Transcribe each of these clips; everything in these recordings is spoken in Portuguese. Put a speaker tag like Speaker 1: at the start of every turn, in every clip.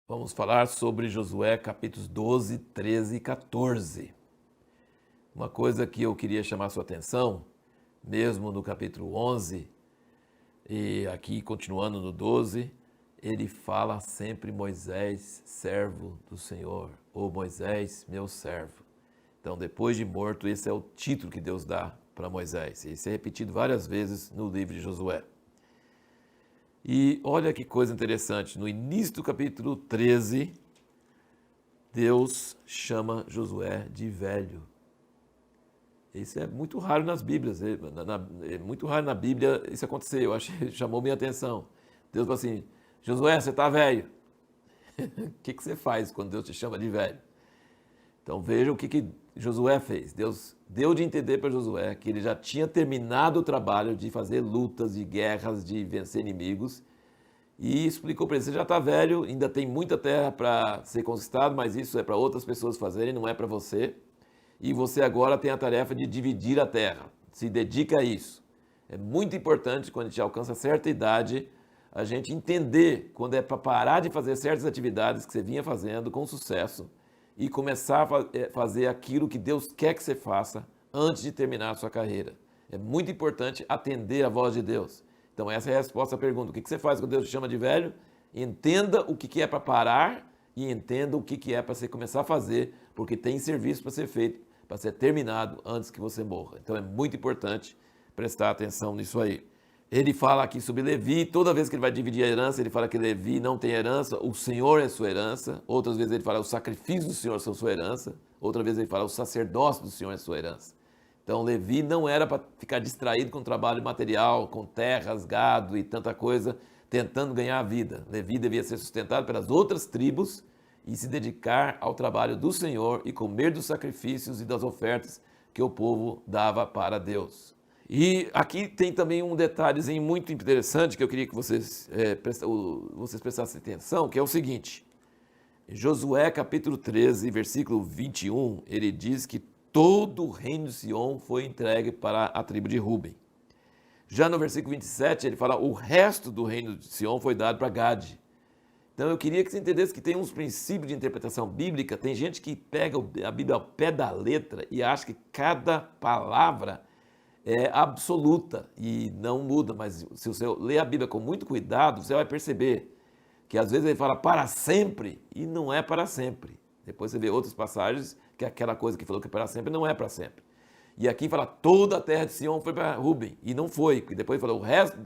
Speaker 1: Vamos falar sobre Josué capítulos 12, 13 e 14. Uma coisa que eu queria chamar sua atenção, mesmo no capítulo 11 e aqui continuando no 12, ele fala sempre Moisés, servo do Senhor, ou Moisés, meu servo. Então, depois de morto, esse é o título que Deus dá para Moisés. Isso é repetido várias vezes no livro de Josué. E olha que coisa interessante, no início do capítulo 13, Deus chama Josué de velho. Isso é muito raro nas Bíblias, é muito raro na Bíblia isso acontecer, eu achei, chamou minha atenção. Deus falou assim, Josué, você está velho. O que você faz quando Deus te chama de velho? Então veja o que Josué fez. Deus deu de entender para Josué que ele já tinha terminado o trabalho de fazer lutas, de guerras, de vencer inimigos. E explicou para ele, você já está velho, ainda tem muita terra para ser conquistado, mas isso é para outras pessoas fazerem, não é para você. E você agora tem a tarefa de dividir a terra. Se dedica a isso. É muito importante, quando a gente alcança certa idade, a gente entender quando é para parar de fazer certas atividades que você vinha fazendo com sucesso e começar a fazer aquilo que Deus quer que você faça antes de terminar a sua carreira. É muito importante atender a voz de Deus. Então essa é a resposta à pergunta. O que você faz quando Deus te chama de velho? Entenda o que é para parar e entenda o que é para você começar a fazer, porque tem serviço para ser feito, para ser terminado antes que você morra. Então é muito importante prestar atenção nisso aí. Ele fala aqui sobre Levi, toda vez que ele vai dividir a herança, ele fala que Levi não tem herança, o Senhor é sua herança. Outras vezes ele fala os sacrifícios do Senhor são sua herança. Outra vez ele fala o sacerdócio do Senhor é sua herança. Então Levi não era para ficar distraído com trabalho material, com terras, gado e tanta coisa, tentando ganhar a vida. Levi devia ser sustentado pelas outras tribos e se dedicar ao trabalho do Senhor e comer dos sacrifícios e das ofertas que o povo dava para Deus. E aqui tem também um detalhezinho muito interessante que eu queria que vocês prestassem atenção, que é o seguinte. Em Josué capítulo 13, versículo 21, ele diz que todo o reino de Sião foi entregue para a tribo de Ruben. Já no versículo 27, ele fala o resto do reino de Sião foi dado para Gade. Então eu queria que você entendesse que tem uns princípios de interpretação bíblica, tem gente que pega a Bíblia ao pé da letra e acha que cada palavra é absoluta e não muda, mas se você ler a Bíblia com muito cuidado, você vai perceber que às vezes ele fala para sempre e não é para sempre. Depois você vê outras passagens que aquela coisa que falou que é para sempre não é para sempre. E aqui fala toda a terra de Sião foi para Ruben e não foi, porque depois fala o resto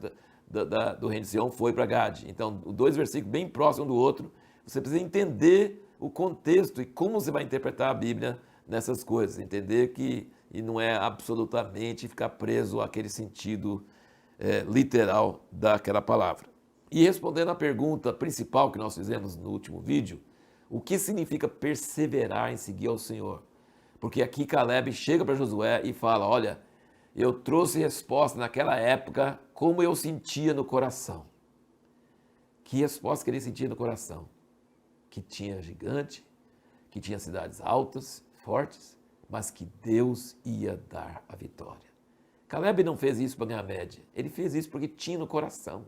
Speaker 1: do reino de Sião foi para Gade. Então, os dois versículos bem próximos um do outro, você precisa entender o contexto e como você vai interpretar a Bíblia nessas coisas, entender que e não é absolutamente ficar preso àquele sentido literal daquela palavra. E respondendo à pergunta principal que nós fizemos no último vídeo, o que significa perseverar em seguir ao Senhor? Porque aqui Caleb chega para Josué e fala, olha, eu trouxe resposta naquela época como eu sentia no coração. Que resposta que ele sentia no coração? Que tinha gigante, que tinha cidades altas, fortes, mas que Deus ia dar a vitória. Caleb não fez isso para ganhar média, ele fez isso porque tinha no coração.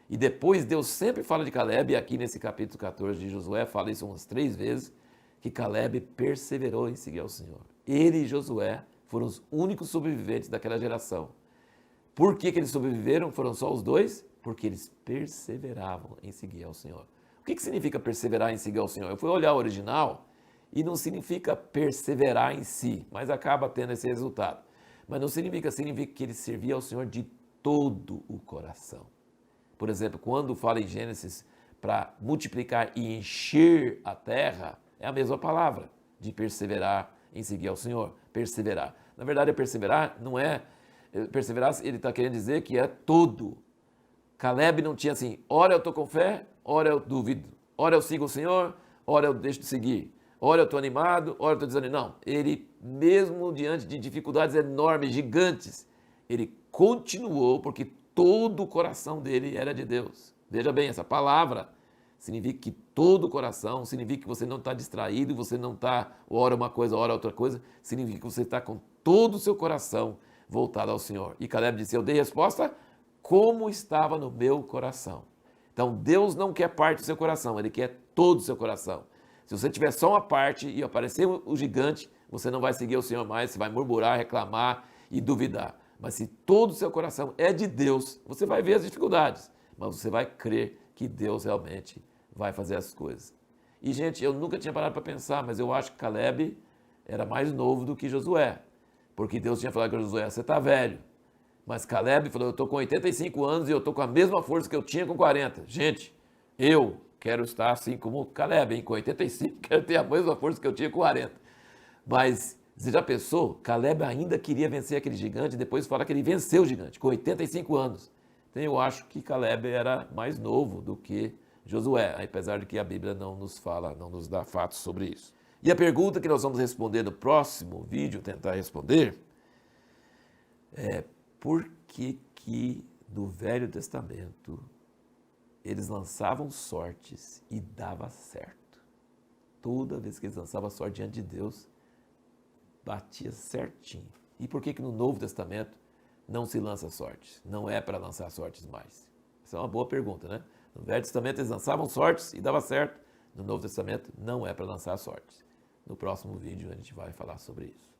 Speaker 1: E depois Deus sempre fala de Caleb, e aqui nesse capítulo 14 de Josué fala isso umas 3 vezes, que Caleb perseverou em seguir ao Senhor. Ele e Josué foram os únicos sobreviventes daquela geração. Por que eles sobreviveram? Foram só os dois? Porque eles perseveravam em seguir ao Senhor. O que significa perseverar em seguir ao Senhor? Eu fui olhar o original e não significa perseverar em si, mas acaba tendo esse resultado. Mas não significa que ele servia ao Senhor de todo o coração. Por exemplo, quando fala em Gênesis para multiplicar e encher a terra, é a mesma palavra de perseverar em seguir ao Senhor. Perseverar. Na verdade, perseverar não é... Perseverar, ele está querendo dizer que é todo. Caleb não tinha assim, ora eu estou com fé, ora eu duvido. Ora eu sigo o Senhor, ora eu deixo de seguir. Ora eu estou animado, ora eu estou desanimado. Não, ele mesmo diante de dificuldades enormes, gigantes, ele continuou porque todo o coração dele era de Deus. Veja bem, essa palavra significa que todo o coração, significa que você não está distraído, você não está, ora uma coisa, ora outra coisa, significa que você está com todo o seu coração voltado ao Senhor. E Caleb disse, eu dei resposta como estava no meu coração. Então Deus não quer parte do seu coração, Ele quer todo o seu coração. Se você tiver só uma parte e aparecer o gigante, você não vai seguir o Senhor mais, você vai murmurar, reclamar e duvidar. Mas se todo o seu coração é de Deus, você vai ver as dificuldades, mas você vai crer que Deus realmente vai fazer as coisas. E, gente, eu nunca tinha parado para pensar, mas eu acho que Caleb era mais novo do que Josué, porque Deus tinha falado com Josué, você está velho. Mas Caleb falou, eu estou com 85 anos e eu estou com a mesma força que eu tinha com 40. Gente, eu quero estar assim como Caleb, hein? Com 85, quero ter a mesma força que eu tinha com 40. Mas você já pensou? Caleb ainda queria vencer aquele gigante e depois fala que ele venceu o gigante, com 85 anos. Então eu acho que Caleb era mais novo do que Josué, apesar de que a Bíblia não nos fala, não nos dá fatos sobre isso. E a pergunta que nós vamos responder no próximo vídeo, tentar responder, é por que no Velho Testamento eles lançavam sortes e dava certo? Toda vez que eles lançavam sorte diante de Deus, batia certinho. E por que no Novo Testamento não se lança sortes? Não é para lançar sortes mais? Essa é uma boa pergunta, né? No Velho Testamento eles lançavam sortes e dava certo. No Novo Testamento não é para lançar sortes. No próximo vídeo a gente vai falar sobre isso.